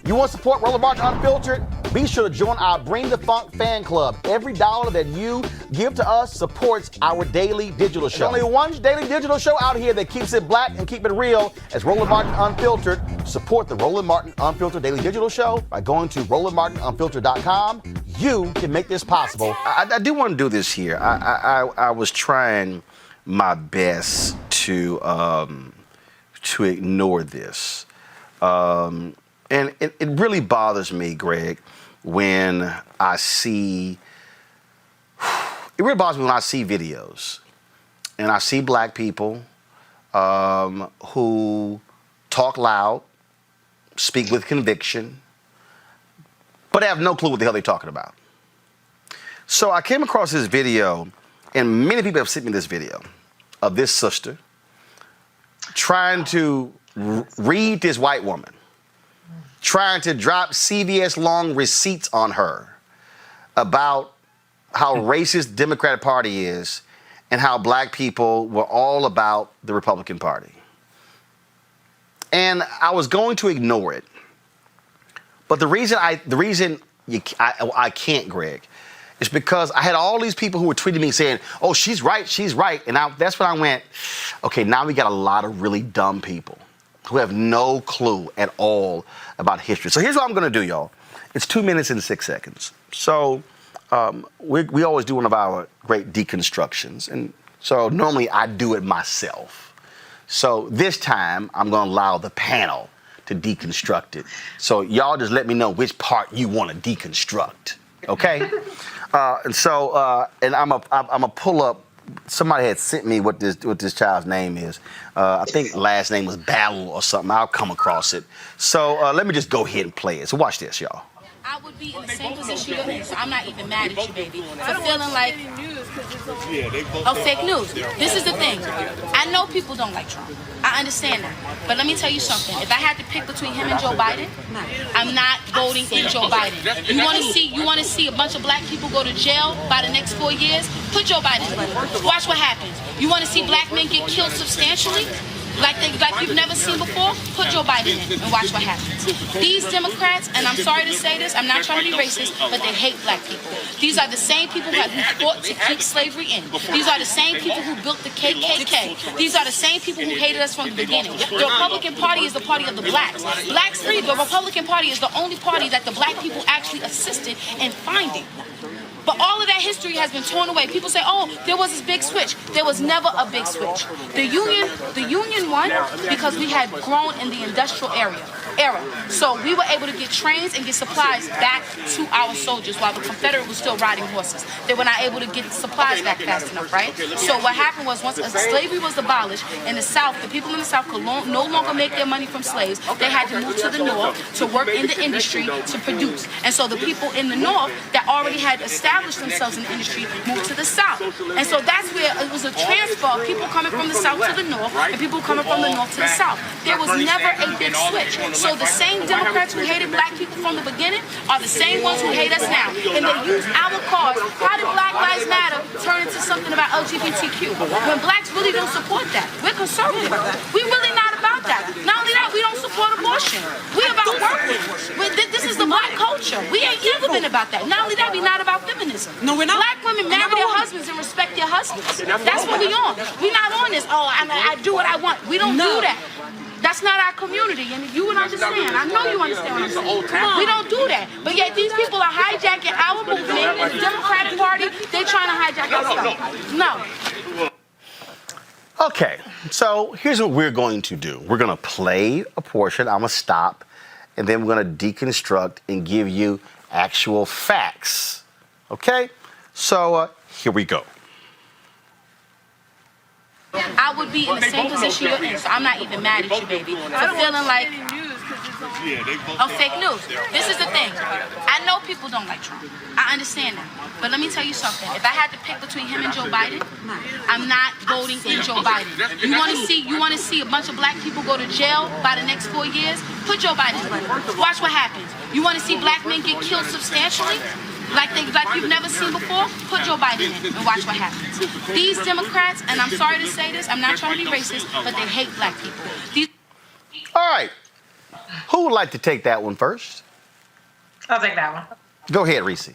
You want to support Roland Martin Unfiltered? Be sure to join our Bring the Funk fan club. Every dollar that you give to us supports our daily digital show. There's only one daily digital show out here that keeps it black and keep it real as Roland Martin Unfiltered. Support the Roland Martin Unfiltered daily digital show by going to RolandMartinUnfiltered.com. You can make this possible. I do want to do this here. I was trying my best to ignore this. And it really bothers me, Greg, when I see, it really bothers me when I see videos and I see black people who talk loud, speak with conviction, but have no clue what the hell they're talking about. So I came across this video, and many people have sent me this video of this sister trying to read this white woman, trying to drop CVS long receipts on her about how racist the Democratic Party is and how black people were all about the Republican Party. And I was going to ignore it. But the reason I can't, Greg, is because I had all these people who were tweeting me saying, oh, she's right. And that's when I went, okay, now we got a lot of really dumb people who have no clue at all about history. So here's what I'm going to do, y'all. It's 2 minutes and 6 seconds. So we always do one of our great deconstructions. And so normally I do it myself. So this time I'm going to allow the panel to deconstruct it. So y'all just let me know which part you want to deconstruct, okay? And I'm a pull up. Somebody had sent me what this child's name is. I think last name was Battle or something. I'll come across it. So let me just go ahead and play it. So watch this, y'all. I would be in the same position you're in, so I'm not even mad at you, baby, for feeling like, oh, fake news. This is the thing. I know people don't like Trump. I understand that. But let me tell you something. If I had to pick between him and Joe Biden, I'm not voting in Joe Biden. You want to see a bunch of black people go to jail by the next 4 years? Put Joe Biden in. Watch what happens. You want to see black men get killed substantially? Like you've never seen before, put Joe Biden in and watch what happens. These Democrats, and I'm sorry to say this, I'm not trying to be racist, but they hate black people. These are the same people who fought to keep slavery in. These are the same people who built the KKK. These are the same people who hated us from the beginning. The Republican Party is the party of the blacks. Blacks free, the Republican Party is the only party that the black people actually assisted in finding. But all of that history has been torn away. People say, oh, there was this big switch. There was never a big switch. The Union won because we had grown in the industrial era. So we were able to get trains and get supplies back to our soldiers while the Confederate was still riding horses. They were not able to get supplies back fast enough, right? So what happened was once slavery was abolished in the South, the people in the South could no longer make their money from slaves. They had to move to the North to work in the industry to produce. And so the people in the North that already had established themselves in the industry moved to the South. And so that's where it was a transfer of people coming from the South to the North and people coming from the North to the South. There was never a big switch. So the same Democrats who hated black people from the beginning are the same ones who hate us now. And they use our cause. How did Black Lives Matter turn into something about LGBTQ? When blacks really don't support that. We're conservative. We're really not about that. Not only that, we don't support abortion. We're about working. This is the black culture. We ain't never been about that. Not only that, we're not about feminism. No, we're not. Black women marry their husbands and respect their husbands. That's what we on. We're not on this, oh, I do what I want. We don't do that. That's not our community, and you would understand. I know you understand what I'm saying. We don't do that. But yet these people are hijacking our movement, and the Democratic Party, they're trying to hijack our stuff. No. Okay, so here's what we're going to do. We're going to play a portion. I'm going to stop, and then we're going to deconstruct and give you actual facts. Okay? So here we go. I would be in the same position you're in, so I'm not even mad at you, baby, for feeling like, oh, fake news. This is the thing. I know people don't like Trump. I understand that. But let me tell you something. If I had to pick between him and Joe Biden, I'm not voting in Joe Biden. You want to see a bunch of black people go to jail by the next 4 years? Put Joe Biden in. Watch what happens. You want to see black men get killed substantially? Like you've never seen before? Put Joe Biden in and watch what happens. These Democrats, and I'm sorry to say this, I'm not trying to be racist, but they hate black people. All right. Who would like to take that one first? I'll take that one. Go ahead, Reese.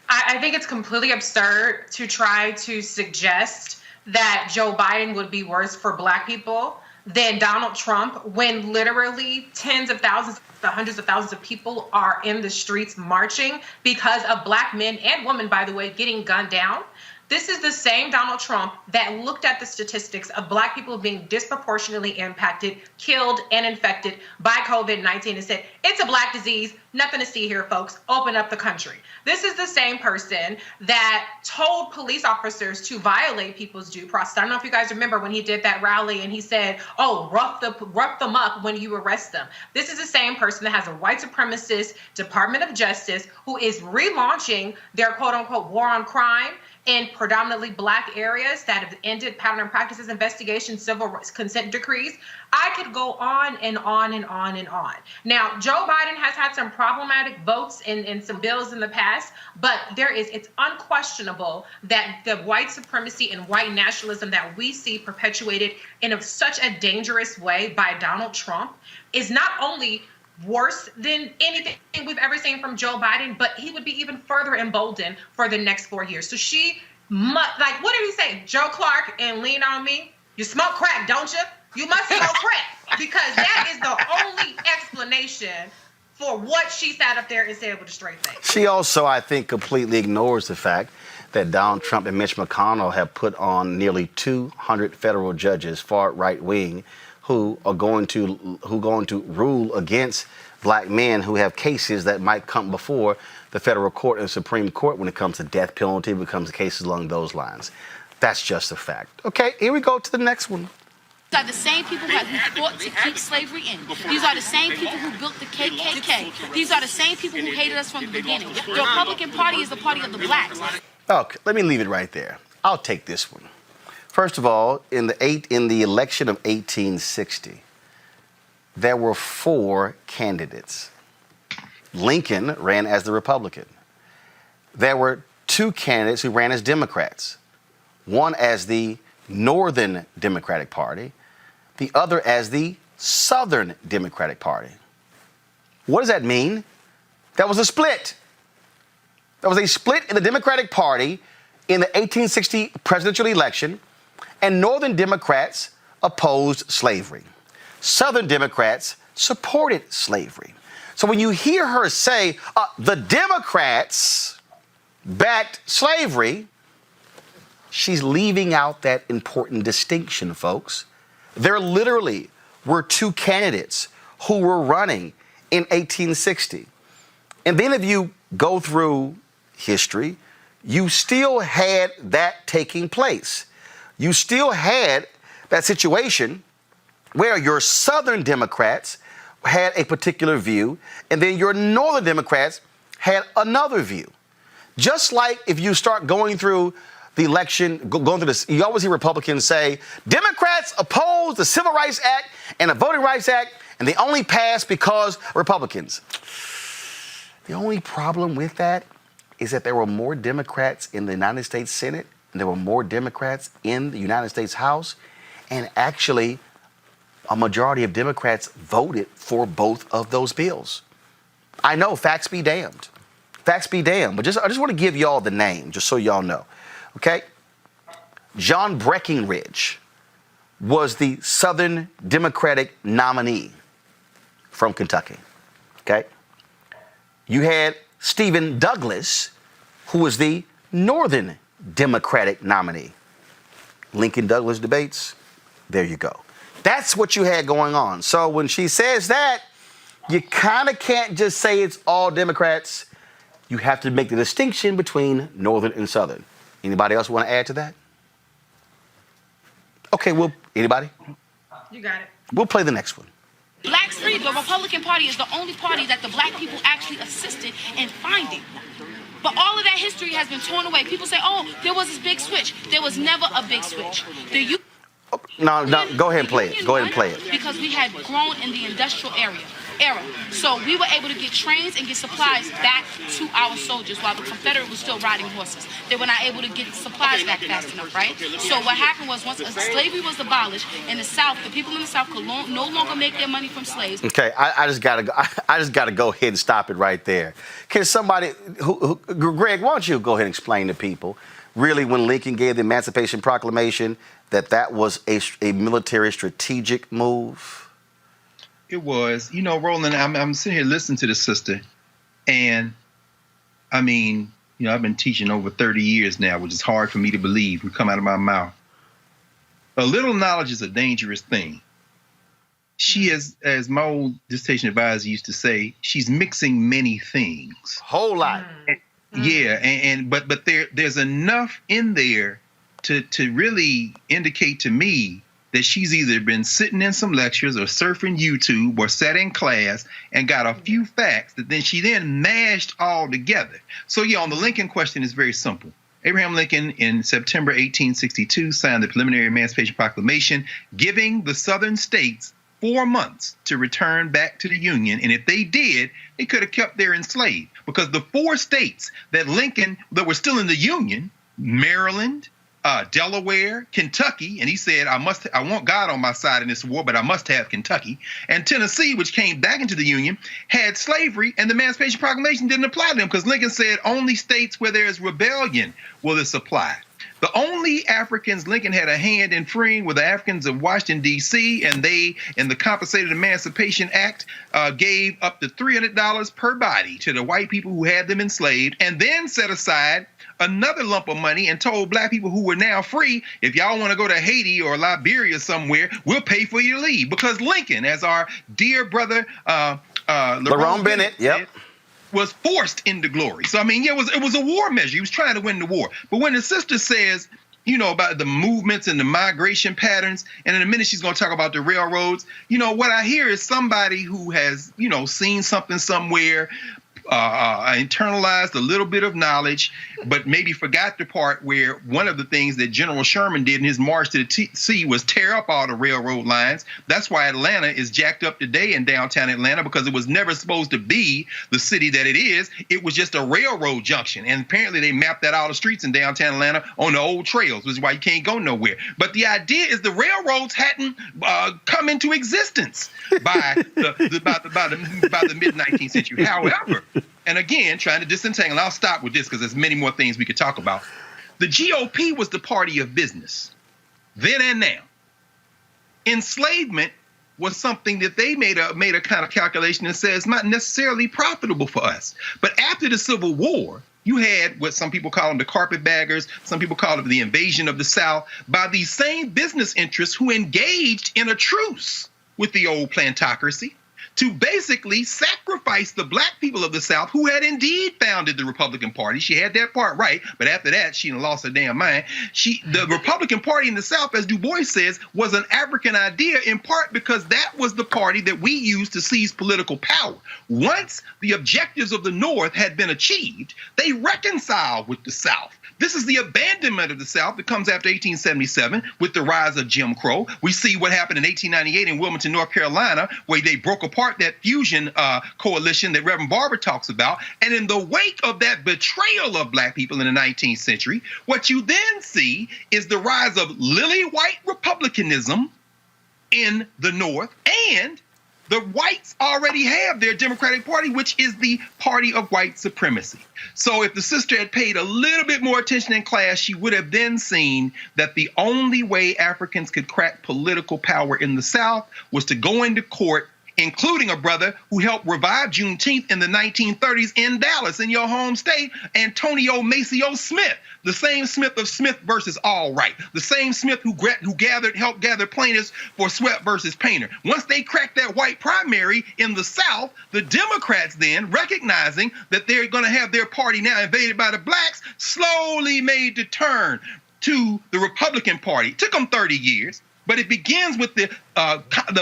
I think it's completely absurd to try to suggest that Joe Biden would be worse for Black people than Donald Trump when literally tens of thousands, hundreds of thousands of people are in the streets marching because of Black men and women, by the way, getting gunned down. This is the same Donald Trump that looked at the statistics of Black people being disproportionately impacted, killed, and infected by COVID-19 and said, it's a Black disease, nothing to see here, folks, open up the country. This is the same person that told police officers to violate people's due process. I don't know if you guys remember when he did that rally and he said, oh, rough them up when you arrest them. This is the same person that has a white supremacist Department of Justice who is relaunching their quote unquote war on crime in predominantly Black areas that have ended pattern and practices investigations, civil rights, consent decrees. I could go on and on and on and on. Now, Joe Biden has had some problematic votes in some bills in the past, but it's unquestionable that the white supremacy and white nationalism that we see perpetuated in such a dangerous way by Donald Trump is not only worse than anything we've ever seen from Joe Biden, but he would be even further emboldened for the next 4 years. So what did he say? Joe Clark and Lean On Me? You smoke crack, don't you? You must smoke crack. Because that is the only explanation for what she sat up there and said with a straight face. She also, I think, completely ignores the fact that Donald Trump and Mitch McConnell have put on nearly 200 federal judges, far right wing, who are going to rule against Black men who have cases that might come before the federal court and Supreme Court when it comes to death penalty, when it comes to cases along those lines. That's just a fact. Okay, here we go to the next one. These are the same people who fought to keep slavery in. These are the same people who built the KKK. These are the same people who hated us from the beginning. The Republican Party is the party of the Blacks. Okay, let me leave it right there. I'll take this one. First of all, in the election of 1860, there were 4 candidates. Lincoln ran as the Republican. There were 2 candidates who ran as Democrats. One as the Northern Democratic Party, the other as the Southern Democratic Party. What does that mean? That was a split. There was a split in the Democratic Party in the 1860 presidential election, and Northern Democrats opposed slavery. Southern Democrats supported slavery. So when you hear her say, the Democrats backed slavery, she's leaving out that important distinction, folks. There literally were 2 candidates who were running in 1860. And then if you go through history, you still had that taking place. You still had that situation where your Southern Democrats had a particular view, and then your Northern Democrats had another view. Just like if you start going through the election, going through this, you always hear Republicans say, Democrats oppose the Civil Rights Act and the Voting Rights Act, and they only passed because Republicans. The only problem with that is that there were more Democrats in the United States Senate, and there were more Democrats in the United States House, and actually a majority of Democrats voted for both of those bills. I know, facts be damned. Facts be damned, but I just want to give y'all the name, just so y'all know. Okay? John Breckinridge was the Southern Democratic nominee from Kentucky. Okay? You had Stephen Douglas, who was the Northern Democratic nominee. Lincoln Douglas debates, there you go. That's what you had going on. So when she says that, you kind of can't just say it's all Democrats. You have to make the distinction between Northern and Southern. Anybody else want to add to that? Okay, anybody? You got it. We'll play the next one. Blacks free, the Republican Party is the only party that the Black people actually assisted in finding. But all of that history has been torn away. People say, oh, there was this big switch. There was never a big switch. No, go ahead and play it. Go ahead and play it. Because we had grown in the industrial area. era. So we were able to get trains and get supplies back to our soldiers while the Confederate was still riding horses. They were not able to get supplies back fast enough, right? So what happened was once slavery was abolished in the South, the people in the South could no longer make their money from slaves. Okay, I just gotta go ahead and stop it right there. Can somebody, Greg, why don't you go ahead and explain to people, really, when Lincoln gave the Emancipation Proclamation, that was a military strategic move? It was. You know, Roland, I'm sitting here listening to the sister, and I mean, you know, I've been teaching over 30 years now, which is hard for me to believe would come out of my mouth. A little knowledge is a dangerous thing. She is, as my old dissertation advisor used to say, she's mixing many things. Whole lot. Yeah, but there's enough in there to really indicate to me that she's either been sitting in some lectures or surfing YouTube or sat in class and got a few facts that she mashed all together. So yeah, on the Lincoln question, it's very simple. Abraham Lincoln in September 1862 signed the preliminary Emancipation Proclamation, giving the Southern states 4 months to return back to the Union. And if they did, they could have kept their enslaved, because the 4 states that were still in the Union, Maryland, Delaware, Kentucky, and he said, I want God on my side in this war, but I must have Kentucky, and Tennessee, which came back into the Union, had slavery, and the Emancipation Proclamation didn't apply to them, because Lincoln said only states where there is rebellion will this apply. The only Africans Lincoln had a hand in freeing were the Africans of Washington, D.C., and they, in the Compensated Emancipation Act, gave up to $300 per body to the white people who had them enslaved, and then set aside another lump of money and told black people who were now free, if y'all want to go to Haiti or Liberia somewhere, we'll pay for you to leave. Because Lincoln, as our dear brother Lerone Bennett yep, was forced into glory. So I mean, yeah, it was a war measure. He was trying to win the war. But when the sister says, you know, about the movements and the migration patterns, and in a minute she's going to talk about the railroads, you know, what I hear is somebody who has, you know, seen something somewhere, internalized a little bit of knowledge, but maybe forgot the part where one of the things that General Sherman did in his march to the sea was tear up all the railroad lines. That's why Atlanta is jacked up today in downtown Atlanta, because it was never supposed to be the city that it is. It was just a railroad junction. And apparently they mapped out all the streets in downtown Atlanta on the old trails, which is why you can't go nowhere. But the idea is the railroads hadn't come into existence by the mid-19th century. However, and again, trying to disentangle, I'll stop with this because there's many more things we could talk about. The GOP was the party of business, then and now. Enslavement was something that they made a kind of calculation and says not necessarily profitable for us. But after the Civil War, you had what some people call them the carpetbaggers, some people call it the invasion of the South, by these same business interests who engaged in a truce with the old plantocracy to basically sacrifice the black people of the South, who had indeed founded the Republican Party. She had that part right, but after that, she lost her damn mind. The Republican Party in the South, as Du Bois says, was an African idea, in part because that was the party that we used to seize political power. Once the objectives of the North had been achieved, they reconciled with the South. This is the abandonment of the South that comes after 1877 with the rise of Jim Crow. We see what happened in 1898 in Wilmington, North Carolina, where they broke apart that fusion coalition that Reverend Barber talks about. And in the wake of that betrayal of black people in the 19th century, what you then see is the rise of lily white republicanism in the North, and the whites already have their Democratic Party, which is the party of white supremacy. So if the sister had paid a little bit more attention in class, she would have then seen that the only way Africans could crack political power in the South was to go into court, including a brother who helped revive Juneteenth in the 1930s in Dallas, in your home state, Antonio Maceo Smith, the same Smith of Smith versus All Right, the same Smith who helped gather plaintiffs for Sweat versus Painter. Once they cracked that white primary in the South, the Democrats then, recognizing that they're going to have their party now invaded by the blacks, slowly made the turn to the Republican Party. It took them 30 years. But it begins with the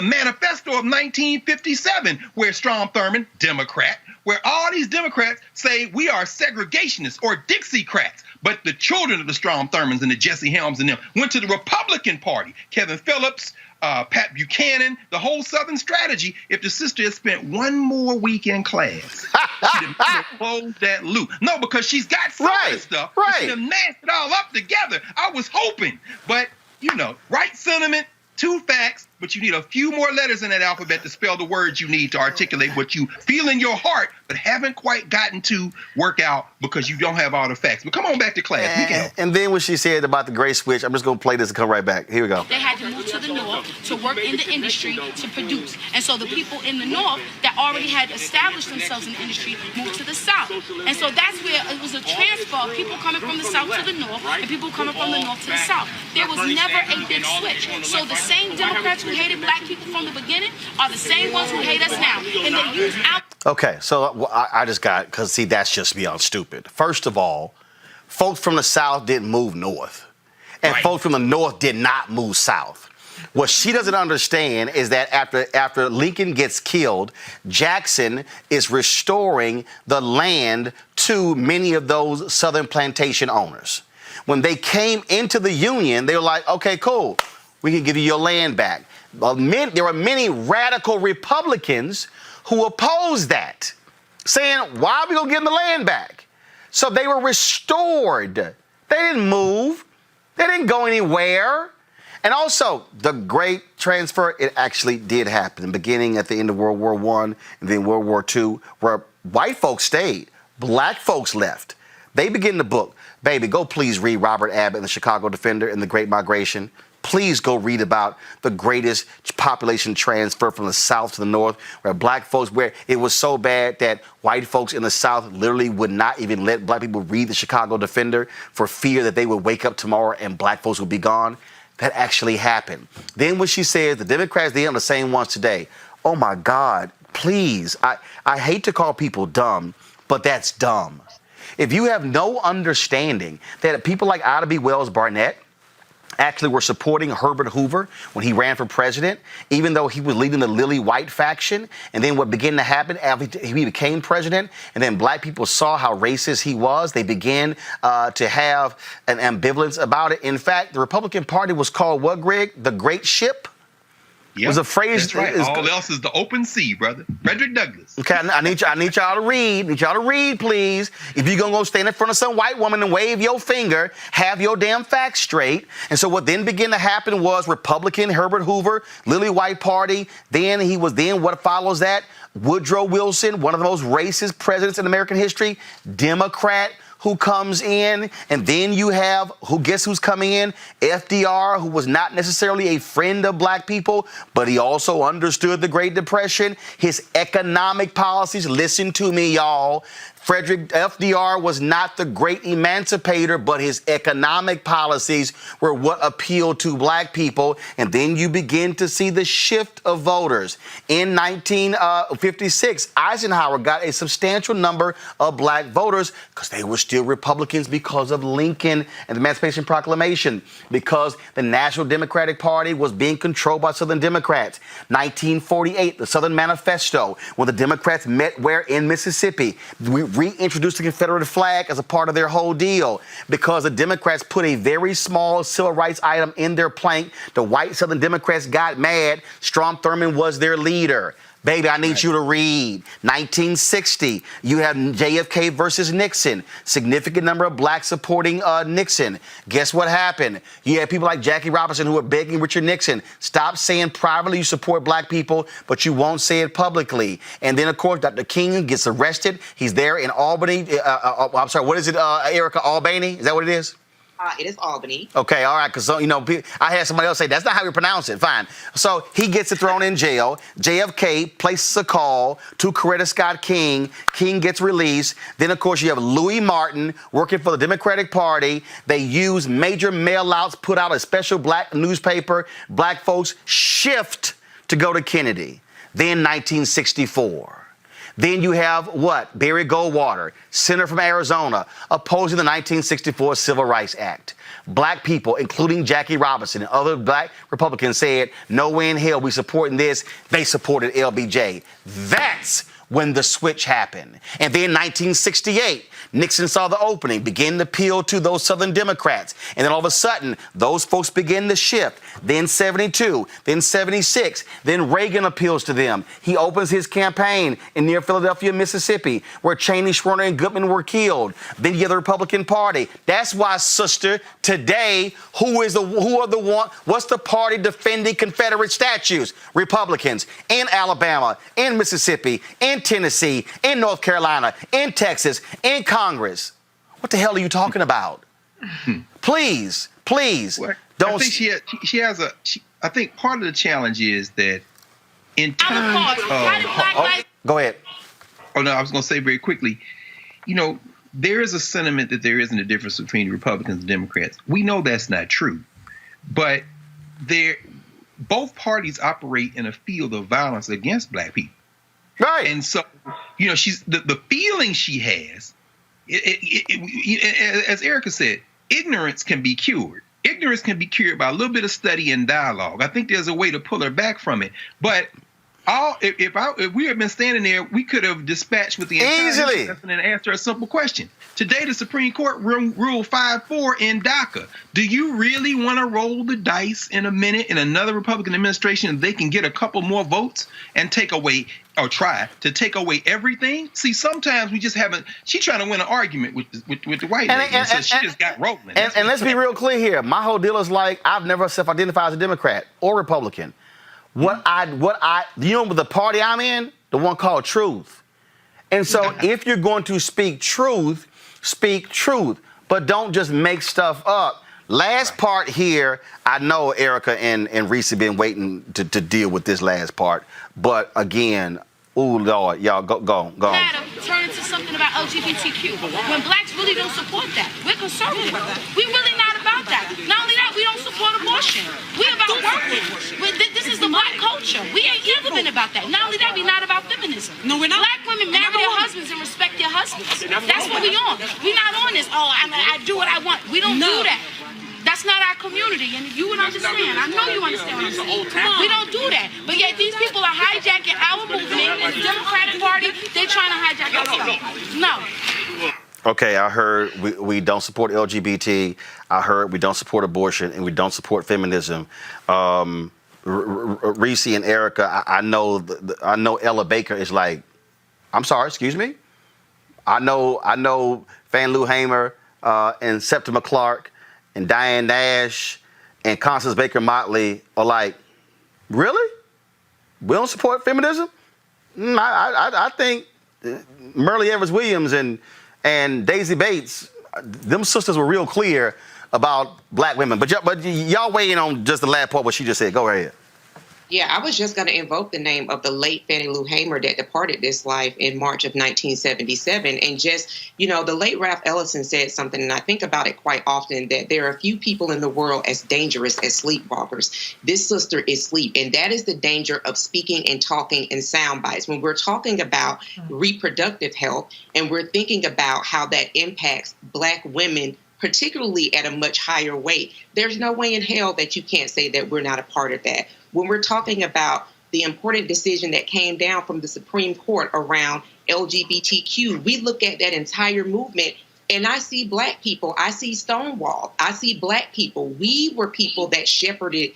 manifesto of 1957, where Strom Thurmond, Democrat, where all these Democrats say we are segregationists or Dixiecrats. But the children of the Strom Thurmonds and the Jesse Helms and them went to the Republican Party. Kevin Phillips, Pat Buchanan, the whole Southern strategy. If the sister had spent one more week in class, she'd have closed that loop. No, because she's got some of this stuff. Right. She'd have mashed it all up together. I was hoping. But, right sentiment, 2 facts, but you need a few more letters in that alphabet to spell the words you need to articulate what you feel in your heart, but haven't quite gotten to work out because you don't have all the facts. But come on back to class. We can help. And then when she said about the gray switch, I'm just going to play this and come right back. Here we go. They had to move to the north to work in the industry to produce. And so the people in the north that already had established themselves in the industry moved to the south. And so that's where it was a transfer of people coming from the south to the north and people coming from the north to the south. There was never a big switch. So the same Democrats who hated black people from the beginning are the same ones who hate us now. And they use our... Okay, so I just got, because see, that's just beyond stupid. First of all, folks from the South didn't move north. And folks from the north did not move south. What she doesn't understand is that after Lincoln gets killed, Jackson is restoring the land to many of those Southern plantation owners. When they came into the Union, they were like, okay, cool, we can give you your land back. There were many radical Republicans who opposed that, saying, why are we going to give them the land back? So they were restored. They didn't move. They didn't go anywhere. And also, the great transfer, it actually did happen, beginning at the end of World War I and then World War II, where white folks stayed, black folks left. They begin the book. Baby, go please read Robert Abbott and the Chicago Defender and the Great Migration. Please go read about the greatest population transfer from the South to the North, where black folks, where it was so bad that white folks in the South literally would not even let black people read the Chicago Defender for fear that they would wake up tomorrow and black folks would be gone. That actually happened. Then when she says the Democrats, they are the same ones today. Oh my God, please. I hate to call people dumb, but that's dumb. If you have no understanding that people like Ida B. Wells Barnett actually were supporting Herbert Hoover when he ran for president, even though he was leading the Lily White faction. And then what began to happen after he became president, and then black people saw how racist he was, they began to have an ambivalence about it. In fact, the Republican Party was called what, Greg? The Great Ship? Yep, was a phrase. That's right. All else is the open sea, brother. Frederick Douglass. Okay, I need y'all to read. Need y'all to read, please. If you're gonna go stand in front of some white woman and wave your finger, have your damn facts straight. And so what then began to happen was Republican Herbert Hoover, Lily White Party. Then what follows that? Woodrow Wilson, one of the most racist presidents in American history, Democrat, who comes in, and then you have, guess who's coming in? FDR, who was not necessarily a friend of black people, but he also understood the Great Depression. His economic policies, listen to me, y'all. FDR was not the great emancipator, but his economic policies were what appealed to black people. And then you begin to see the shift of voters. In 1956, Eisenhower got a substantial number of black voters because they were still Republicans because of Lincoln and the Emancipation Proclamation, because the National Democratic Party was being controlled by Southern Democrats. 1948, the Southern Manifesto, when the Democrats met where in Mississippi. We reintroduced the Confederate flag as a part of their whole deal because the Democrats put a very small civil rights item in their plank. The white Southern Democrats got mad. Strom Thurmond was their leader. Baby, I need you to read. 1960, you have JFK versus Nixon. Significant number of blacks supporting Nixon. Guess what happened? You had people like Jackie Robinson who were begging Richard Nixon, stop saying privately you support black people, but you won't say it publicly. And then, of course, Dr. King gets arrested. He's there in Albany. I'm sorry, what is it, Erica? Albany? Is that what it is? It is Albany. Okay, all right, because, I had somebody else say, that's not how you pronounce it. Fine. So he gets it thrown in jail. JFK places a call to Coretta Scott King. King gets released. Then, of course, you have Louis Martin working for the Democratic Party. They use major mail-outs, put out a special black newspaper. Black folks shift to go to Kennedy. Then 1964. Then you have what? Barry Goldwater, senator from Arizona, opposing the 1964 Civil Rights Act. Black people, including Jackie Robinson and other black Republicans, said, no way in hell we supporting this. They supported LBJ. That's when the switch happened. And then 1968, Nixon saw the opening, began to appeal to those Southern Democrats. And then all of a sudden, those folks begin to shift. Then 72, then 76, then Reagan appeals to them. He opens his campaign in near Philadelphia, Mississippi, where Cheney, Schwerner, and Goodman were killed. Then you have the Republican Party. That's why, sister, today, what's the party defending Confederate statues? Republicans in Alabama, in Mississippi, in Tennessee, in North Carolina, in Texas, in Congress. What the hell are you talking about? Please, Well, don't. I think she has I think part of the challenge is that in terms of. Go ahead. Oh no, I was going to say very quickly. There is a sentiment that there isn't a difference between Republicans and Democrats. We know that's not true, but both parties operate in a field of violence against black people. Right. And so, she's the feeling she has. As Erica said, ignorance can be cured. Ignorance can be cured by a little bit of study and dialogue. I think there's a way to pull her back from it. But if we had been standing there, we could have dispatched with the easily and asked her a simple question. Today, the Supreme Court ruled 5-4 in DACA. Do you really want to roll the dice in a minute in another Republican administration? They can get a couple more votes and take away or try to take away everything. See, sometimes we just haven't. She's trying to win an argument with the white lady, so she just got rolling. And let's be real clear here. My whole deal is I've never self-identified as a Democrat or Republican. The party I'm in, the one called Truth. And so if you're going to speak truth, but don't just make stuff up. Last part here, I know Erica and Reese have been waiting to deal with this last part. But again, ooh, Lord, y'all go on. Turn into something about LGBTQ. When blacks really don't support that. We're conservative. We're really not about that. Not only that, we don't support abortion. We're about working. This is the black culture. We ain't never been about that. Not only that, we're not about feminism. No, we're not. Black women marry their husbands and respect their husbands. That's what we on. We're not on this, I do what I want. We don't do that. That's not our community, and you would understand. I know you understand what I'm saying. We don't do that. But yet these people are hijacking our movement, and the Democratic Party, they're trying to hijack our stuff. No. Okay, I heard we don't support LGBT. I heard we don't support abortion, and we don't support feminism. Reese and Erica, I know Ella Baker is I'm sorry, excuse me? I know Fannie Hamer and Septima Clark and Diane Nash and Constance Baker Motley are really? We don't support feminism? I think Merle Evers-Williams and Daisy Bates, them sisters were real clear about black women. But y'all weigh in on just the last part what she just said. Go ahead. Yeah, I was just going to invoke the name of the late Fannie Lou Hamer that departed this life in March of 1977. And the late Ralph Ellison said something, and I think about it quite often, that there are few people in the world as dangerous as sleepwalkers. This sister is sleep, and that is the danger of speaking and talking in sound bites. When we're talking about reproductive health and we're thinking about how that impacts black women, particularly at a much higher weight, there's no way in hell that you can't say that we're not a part of that. When we're talking about the important decision that came down from the Supreme Court around LGBTQ, we look at that entire movement, and I see black people, I see Stonewall, I see black people. We were people that shepherded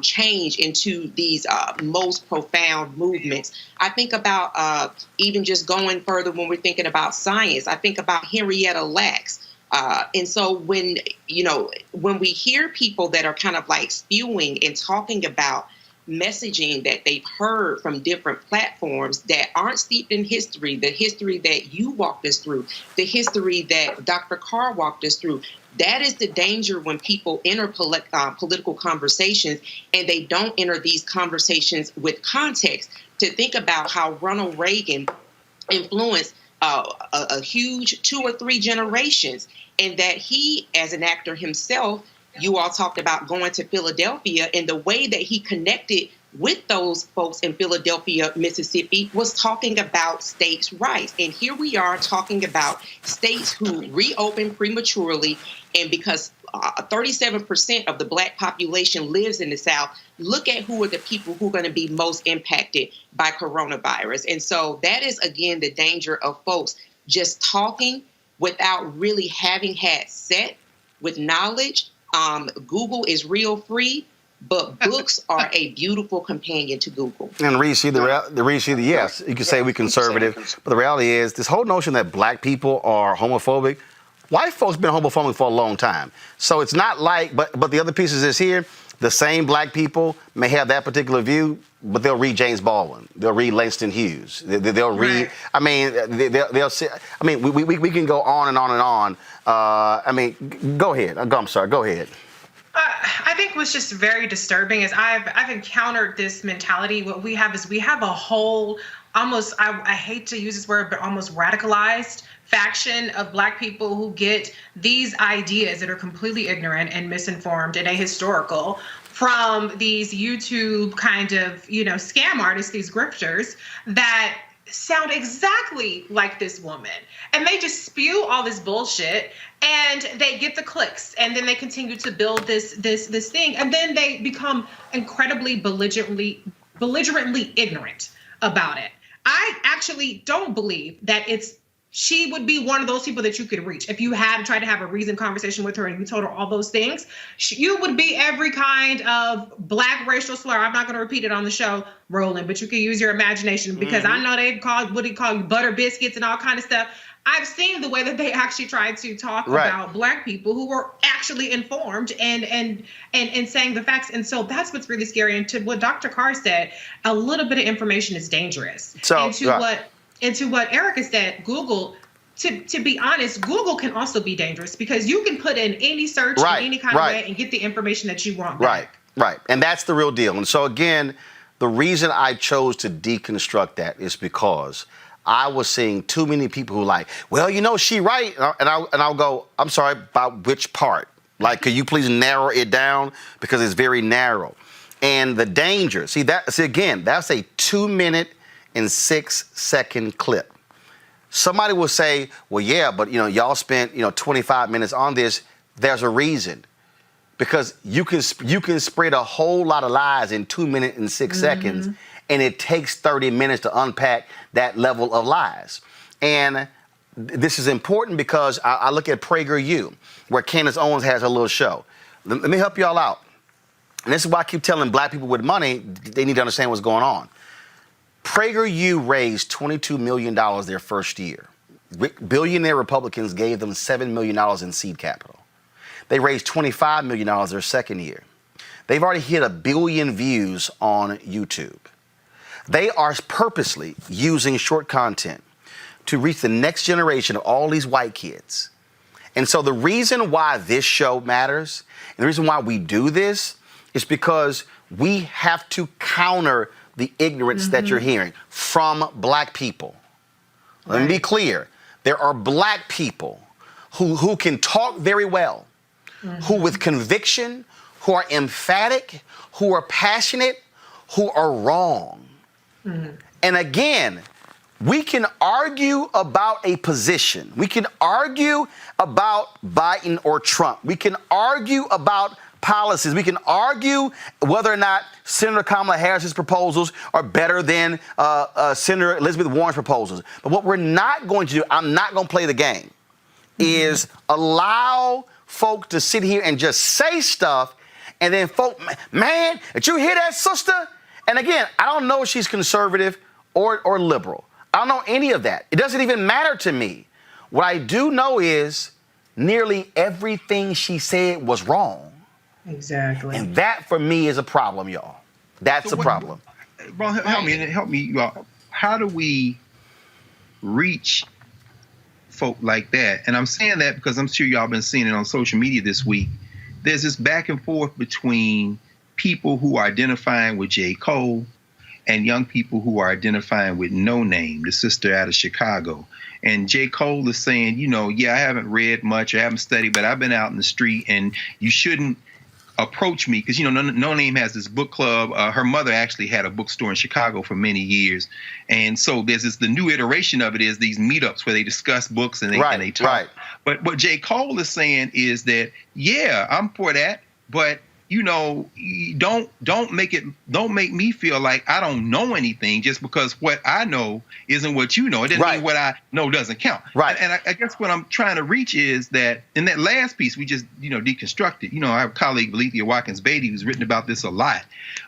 change into these most profound movements. I think about even just going further when we're thinking about science. I think about Henrietta Lacks. And so when we hear people that are kind of spewing and talking about messaging that they've heard from different platforms that aren't steeped in history, the history that you walked us through, the history that Dr. Carr walked us through, that is the danger when people enter political conversations and they don't enter these conversations with context. To think about how Ronald Reagan influenced a huge 2 or 3 generations, and that he, as an actor himself, you all talked about going to Philadelphia and the way that he connected with those folks in Philadelphia, Mississippi, was talking about states' rights. And here we are talking about states who reopen prematurely, and because 37% of the Black population lives in the South, look at who are the people who are going to be most impacted by coronavirus. And so that is, again, the danger of folks just talking without really having had set with knowledge. Google is real free, but books are a beautiful companion to Google. And Reese, yes, you can say we're conservative, but the reality is this whole notion that Black people are homophobic, white folks been homophobic for a long time. So it's not like, but the other pieces is here, the same Black people may have that particular view, but they'll read James Baldwin. They'll read Langston Hughes. They'll read, I mean, they'll see, I mean, we can go on and on and on. I mean, go ahead. I'm sorry, go ahead. I think what's just very disturbing is I've encountered this mentality. What we have is we have a whole almost, I hate to use this word, but almost radicalized faction of Black people who get these ideas that are completely ignorant and misinformed and ahistorical from these YouTube kind of, scam artists, these grifters that sound exactly like this woman. And they just spew all this bullshit and they get the clicks, and then they continue to build this thing, and then they become incredibly belligerently ignorant about it. I actually don't believe that she would be one of those people that you could reach. If you had tried to have a reasoned conversation with her and you told her all those things, you would be every kind of Black racial slur. I'm not going to repeat it on the show, Roland, but you can use your imagination, because I know they call you butter biscuits and all kind of stuff. I've seen the way that they actually tried to talk about Black people who were actually informed and saying the facts. And so that's what's really scary. And to what Dr. Carr said, a little bit of information is dangerous. And to what Erica said, Google, to be honest, Google can also be dangerous, because you can put in any search in any kind of way and get the information that you want back. Right. And that's the real deal. And so, again, the reason I chose to deconstruct that is because I was seeing too many people who like, well, she right. And I'll go, I'm sorry, about which part? Like, could you please narrow it down? Because it's very narrow. And the danger, again, that's a 2-minute and 6-second clip. Somebody will say, well, yeah, but, y'all spent, 25 minutes on this. There's a reason. Because you can spread a whole lot of lies in 2 minutes and 6 seconds, and it takes 30 minutes to unpack that level of lies. And this is important because I look at PragerU, where Candace Owens has her little show. Let me help y'all out. And this is why I keep telling Black people with money, they need to understand what's going on. PragerU raised $22 million their first year. Billionaire Republicans gave them $7 million in seed capital. They raised $25 million their second year. They've already hit 1 billion views on YouTube. They are purposely using short content to reach the next generation of all these white kids. And so the reason why this show matters, and the reason why we do this, is because we have to counter the ignorance that you're hearing from Black people. Let me be clear. There are Black people who can talk very well, who with conviction, who are emphatic, who are passionate, who are wrong. And again, we can argue about a position. We can argue about Biden or Trump. We can argue about policies. We can argue whether or not Senator Kamala Harris's proposals are better than Senator Elizabeth Warren's proposals. But what we're not going to do, I'm not going to play the game, is allow folk to sit here and just say stuff, and then folk, man, did you hear that, sister? And again, I don't know if she's conservative or liberal. I don't know any of that. It doesn't even matter to me. What I do know is nearly everything she said was wrong. Exactly. And that, for me, is a problem, y'all. That's a problem. Bro, help me, y'all. How do we reach folk like that? And I'm saying that because I'm sure y'all been seeing it on social media this week. There's this back and forth between people who are identifying with J. Cole and young people who are identifying with No Name, the sister out of Chicago. And J. Cole is saying, I haven't read much, I haven't studied, but I've been out in the street, and you shouldn't approach me, because No Name has this book club. Her mother actually had a bookstore in Chicago for many years, and so there's the new iteration of it is these meetups where they discuss books and they talk. Right. But what J. Cole is saying is that, yeah, I'm for that, but don't make me feel like I don't know anything just because what I know isn't what you know. It doesn't mean what I know doesn't count. Right. And I guess what I'm trying to reach is that in that last piece we just deconstructed. I have a colleague, Alethea Watkins Beatty, who's written about this a lot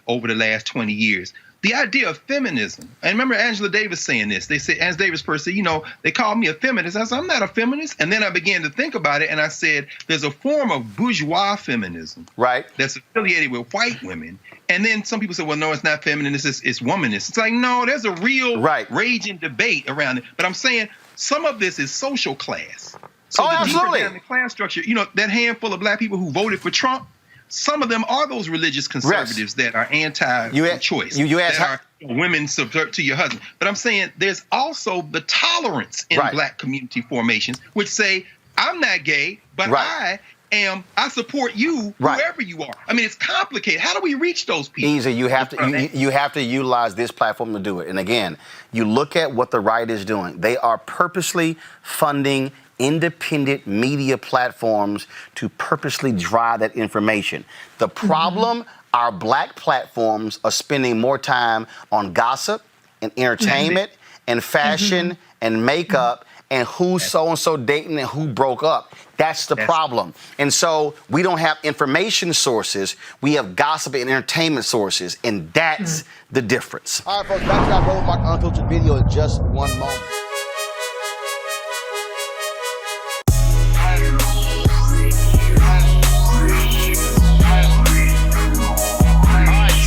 over the last 20 years. The idea of feminism. And remember Angela Davis saying this. They said, Angela Davis first said, they called me a feminist. I said, I'm not a feminist. And then I began to think about it, and I said, there's a form of bourgeois feminism that's affiliated with white women. And then some people say, well, no, it's not feminist, it's womanist. It's like, no, there's a real raging debate around it. But I'm saying some of this is social class. So absolutely. Deeper down the class structure, that handful of black people who voted for Trump, some of them are those religious conservatives that are anti-choice. You asked that are women subvert to your husband. But I'm saying there's also the tolerance in black community formations, which say, I'm not gay, but I support you, whoever you are. I mean, it's complicated. How do we reach those people? Easy. You have to utilize this platform to do it. And again, you look at what the right is doing. They are purposely funding independent media platforms to purposely drive that information. The problem, our black platforms are spending more time on gossip and entertainment and fashion and makeup and who's so-and-so dating and who broke up. That's the problem. And so we don't have information sources. We have gossip and entertainment sources, and that's the difference. All right, folks, back to our Roland Martin Unfiltered video in just one moment.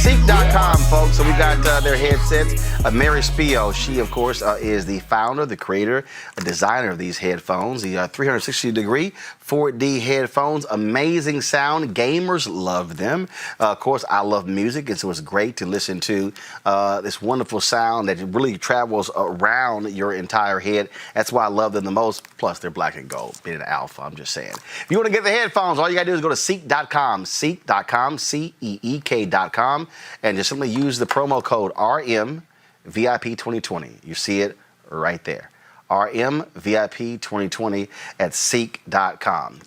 Ceek.com, folks. So we got their headsets. Mary Spio, she, of course, is the founder, the creator, designer of these headphones. The 360-degree 4D headphones. Amazing sound. Gamers love them. Of course, I love music, and so it's great to listen to this wonderful sound that really travels around your entire head. That's why I love them the most. Plus, they're black and gold, being an alpha, I'm just saying. If you want to get the headphones, all you got to do is go to Ceek.com, Ceek.com, Ceek.com, and just simply use the promo code RMVIP2020. You see it right there. RMVIP2020 at Ceek.com.